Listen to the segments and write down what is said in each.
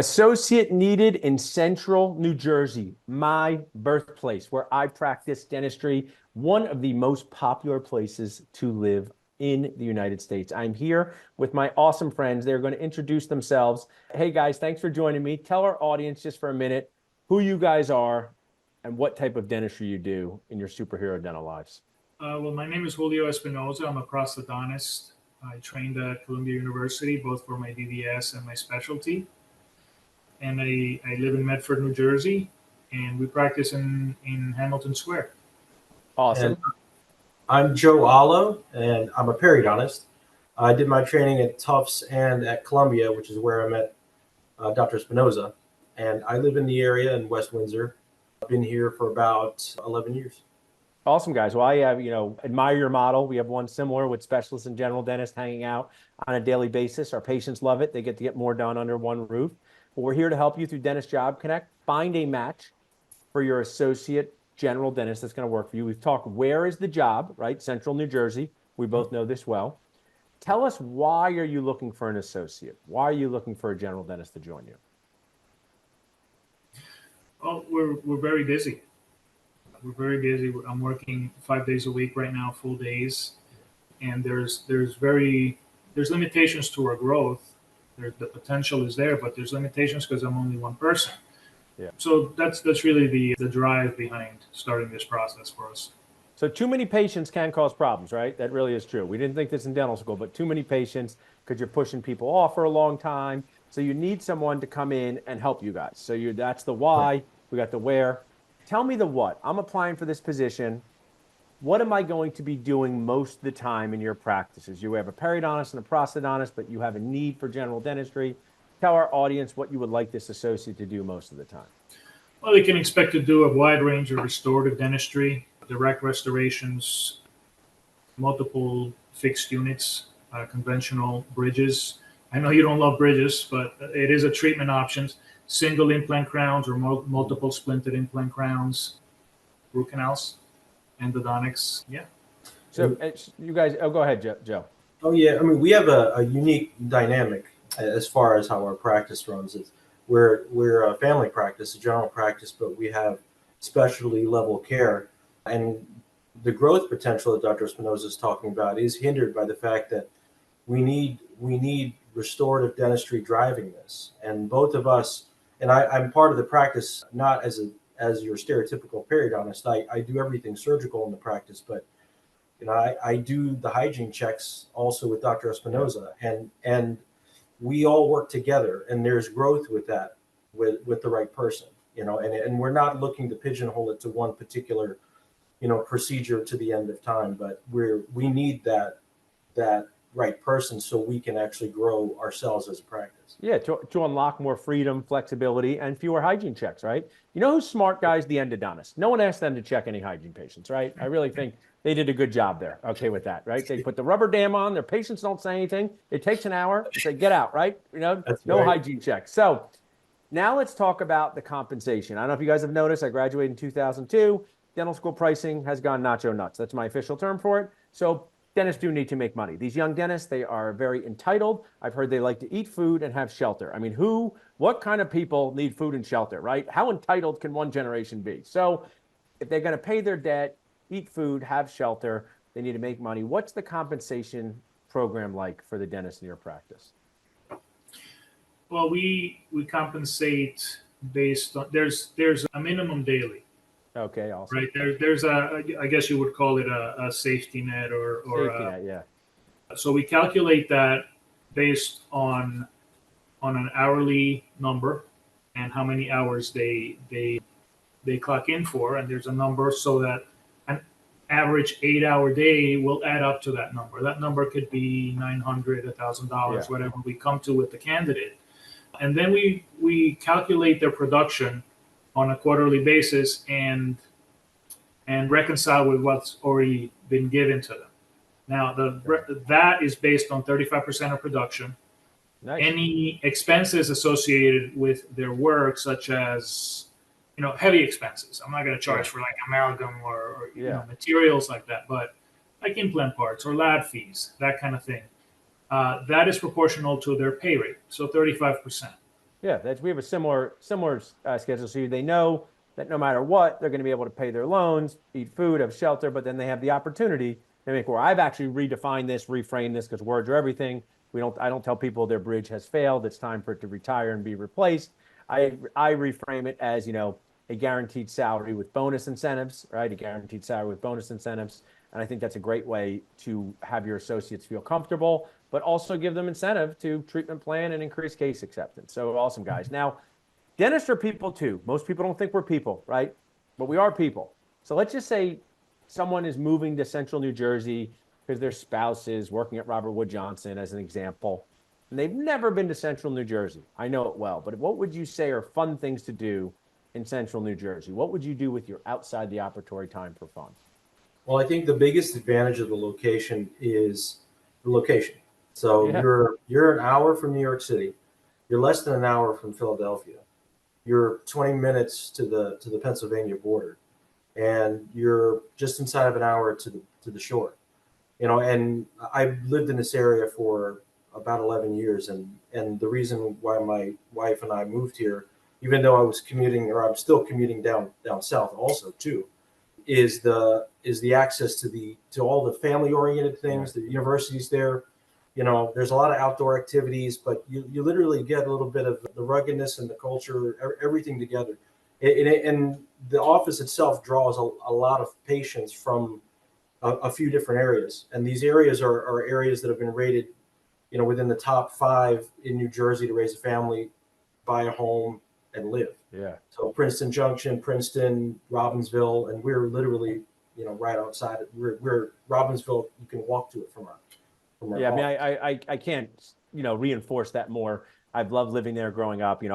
Associate needed in Central New Jersey, my birthplace, where I practice dentistry, one of the most popular places to live in the United States. I'm here with my awesome friends. They're going to introduce themselves. Hey guys, thanks for joining me. Tell our audience just for a minute who you guys are and what type of dentistry you do in your superhero dental lives. Well, my name is Julio Espinoza. I'm a prosthodontist. I trained at Columbia University, both for my DDS and my specialty. And I live in Medford, New Jersey, and we practice in Hamilton Square. Awesome. And I'm Joe Allo, and I'm a periodontist. I did my training at Tufts and at Columbia, which is where I met Dr. Espinoza. And I live in the area in West Windsor. I've been here for about 11 years. Awesome, guys. Well, I have, admire your model. We have one similar with specialists and general dentists hanging out on a daily basis. Our patients love it. They get to get more done under one roof. But we're here to help you through Dentist Job Connect. Find a match for your associate general dentist that's going to work for you. We've talked, where is the job, right? Central New Jersey. We both know this well. Tell us, why are you looking for an associate? Why are you looking for a general dentist to join you? Well, we're very busy. We're very busy. I'm working 5 days a week right now, full days, and there's limitations to our growth. The potential is there, but there's limitations because I'm only one person. Yeah. So that's really the drive behind starting this process for us. So too many patients can cause problems, right? That really is true. We didn't think this in dental school, but too many patients because you're pushing people off for a long time. So you need someone to come in and help you guys. So that's the why. We got the where. Tell me the what. I'm applying for this position. What am I going to be doing most of the time in your practices? You have a periodontist and a prosthodontist, but you have a need for general dentistry. Tell our audience what you would like this associate to do most of the time. Well, they can expect to do a wide range of restorative dentistry, direct restorations, multiple fixed units, conventional bridges. I know you don't love bridges, but it is a treatment option. Single implant crowns or multiple splinted implant crowns, root canals, endodontics. Yeah. So you guys, go ahead, Joe. Oh, yeah. I mean, we have a unique dynamic as far as how our practice runs. We're a family practice, a general practice, but we have specialty level care. And the growth potential that Dr. Espinoza is talking about is hindered by the fact that we need restorative dentistry driving this. And both of us, and I'm part of the practice, not as your stereotypical periodontist. I do everything surgical in the practice, but I do the hygiene checks also with Dr. Espinoza, and we all work together, and there's growth with that, with the right person, and we're not looking to pigeonhole it to one particular, procedure to the end of time, but we need that right person so we can actually grow ourselves as a practice. Yeah, to unlock more freedom, flexibility, and fewer hygiene checks, right? You know who's smart, guys? The endodontist. No one asked them to check any hygiene patients, right? I really think they did a good job there. Okay with that, right? They put the rubber dam on. Their patients don't say anything. It takes an hour. They say, get out, right? That's no right. hygiene checks. So now let's talk about the compensation. I don't know if you guys have noticed, I graduated in 2002. Dental school pricing has gone nacho nuts. That's my official term for it. So dentists do need to make money. These young dentists, they are very entitled. I've heard they like to eat food and have shelter. I mean, what kind of people need food and shelter, right? How entitled can one generation be? So if they're going to pay their debt, eat food, have shelter, they need to make money. What's the compensation program like for the dentist in your practice? Well, we compensate based on there's a minimum daily. Okay, awesome. Right. There's I guess you would call it a safety net or Safety net, yeah. So we calculate that based on an hourly number and how many hours they clock in for, and there's a number so that an average 8-hour day will add up to that number. That number could be $900, $1,000, whatever we come to with the candidate, and then we calculate their production on a quarterly basis and reconcile with what's already been given to them. Now, that is based on 35% of production. Nice. Any expenses associated with their work, such as heavy expenses. I'm not going to charge for like amalgam or materials like that, but like implant parts or lab fees, that kind of thing. That is proportional to their pay rate, so 35%. Yeah, we have a similar schedule. So they know that no matter what, they're going to be able to pay their loans, eat food, have shelter, but then they have the opportunity to make. Where I've actually redefined this, reframed this, because words are everything. I don't tell people their bridge has failed. It's time for it to retire and be replaced. I reframe it as, a guaranteed salary with bonus incentives, right? A guaranteed salary with bonus incentives. And I think that's a great way to have your associates feel comfortable, but also give them incentive to treatment plan and increase case acceptance. So awesome, guys. Now, dentists are people too. Most people don't think we're people, right? But we are people. So let's just say someone is moving to Central New Jersey because their spouse is working at Robert Wood Johnson, as an example, and they've never been to Central New Jersey. I know it well, but what would you say are fun things to do in Central New Jersey? What would you do with your outside the operatory time for fun? Well, I think the biggest advantage of the location is the location. So Yeah. you're an hour from New York City. You're less than an hour from Philadelphia. You're 20 minutes to the Pennsylvania border, and you're just inside of an hour to the shore. And I've lived in this area for about 11 years, and the reason why my wife and I moved here, even though I was commuting, or I'm still commuting down south also too, is the access to all the family oriented things, the universities there. There's a lot of outdoor activities, but you literally get a little bit of the ruggedness and the culture, everything together. And the office itself draws a lot of patients from a few different areas, and these areas are areas that have been rated, within the top 5 in New Jersey to raise a family, buy a home, and live. Yeah. So Princeton Junction, Princeton, Robbinsville, and we're literally, right outside. We're Robbinsville. You can walk to it from our Yeah, I mean, office. I can't, reinforce that more. I've loved living there growing up. Can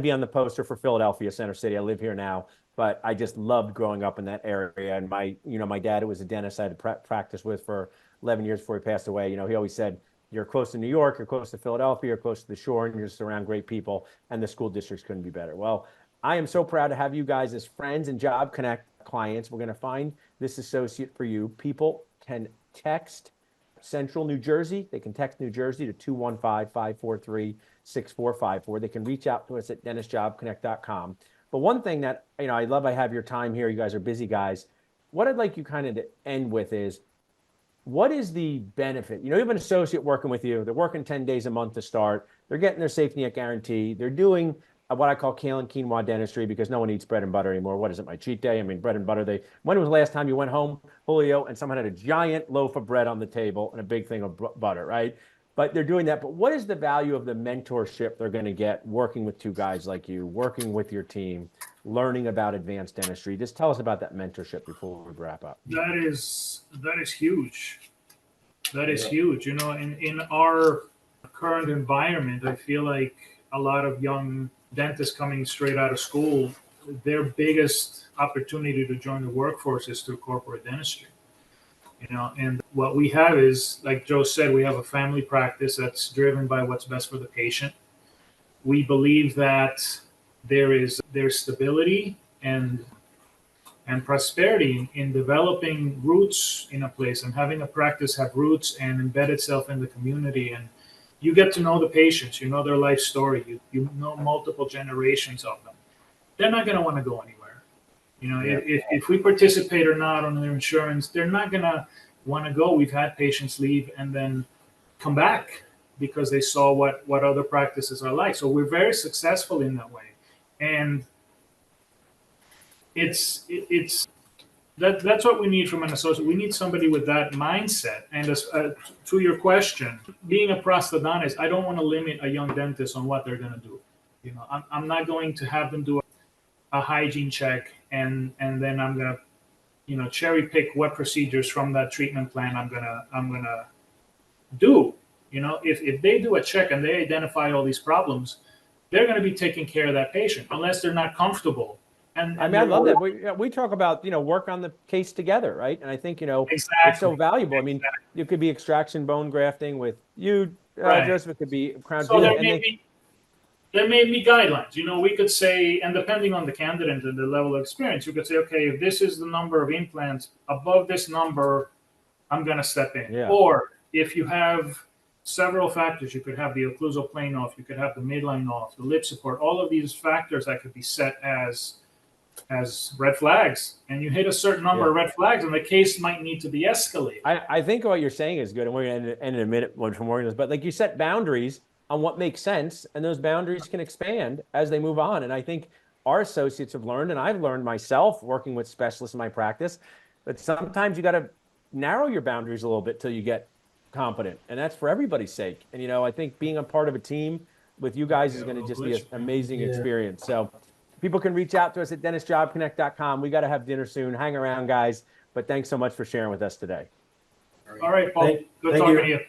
be on the poster for Philadelphia Center City. I live here now, but I just loved growing up in that area. And my dad, who was a dentist I had to practice with for 11 years before he passed away, he always said, you're close to New York, you're close to Philadelphia, you're close to the shore, and you're just around great people, and the school districts couldn't be better. Well, I am so proud to have you guys as friends and Job Connect clients. We're going to find this associate for you. People can text Central New Jersey. They can text New Jersey to 215-543-6454. They can reach out to us at dentistjobconnect.com. But one thing that, I love, I have your time here. You guys are busy guys. What I'd like you kind of to end with is, what is the benefit? You have an associate working with you. They're working 10 days a month to start. They're getting their safety net guarantee. They're doing what I call kale and quinoa dentistry, because no one eats bread and butter anymore. What is it, my cheat day? I mean, bread and butter. When was the last time you went home, Julio, and someone had a giant loaf of bread on the table and a big thing of butter, right? But they're doing that. But what is the value of the mentorship they're going to get working with two guys like you, working with your team, learning about advanced dentistry? Just tell us about that mentorship before we wrap up. That is huge. That is huge. In our current environment, I feel like a lot of young dentists coming straight out of school, their biggest opportunity to join the workforce is through corporate dentistry. And what we have is, like Joe said, we have a family practice that's driven by what's best for the patient. We believe that there's stability and prosperity in developing roots in a place, and having a practice have roots and embed itself in the community. And you get to know the patients, their life story, you know multiple generations of them. They're not going to want to go anywhere. If we participate or not on their insurance, they're not going to want to go. We've had patients leave and then come back because they saw what other practices are like. So we're very successful in that way. And that's what we need from an associate. We need somebody with that mindset. And to your question, being a prosthodontist, I don't want to limit a young dentist on what they're going to do. I'm not going to have them do a hygiene check and then I'm going to cherry pick what procedures from that treatment plan I'm gonna do. If they do a check and they identify all these problems, they're going to be taking care of that patient unless they're not comfortable. And I love that. We talk about, work on the case together, right? And I think, Exactly. it's so valuable. I mean, it could be extraction bone grafting with you, Right. Joseph. It could be crown So jewel. there may be guidelines. We could say, and depending on the candidate and the level of experience, you could say, okay, if this is the number of implants above this number, I'm going to step in. Yeah. Or if you have several factors. You could have the occlusal plane off, you could have the midline off, the lip support, all of these factors that could be set as red flags. And you hit a certain number of red flags, and the case might need to be escalated. I think what you're saying is good, and we're going to end in a minute from working this, but like you set boundaries on what makes sense, and those boundaries can expand as they move on. And I think our associates have learned, and I've learned myself working with specialists in my practice, that sometimes you got to narrow your boundaries a little bit till you get competent, and that's for everybody's sake. And I think being a part of a team with you guys is going to just be an amazing experience. So people can reach out to us at dentistjobconnect.com. We got to have dinner soon. Hang around, guys. But thanks so much for sharing with us today. All right, Paul. Good talking to you.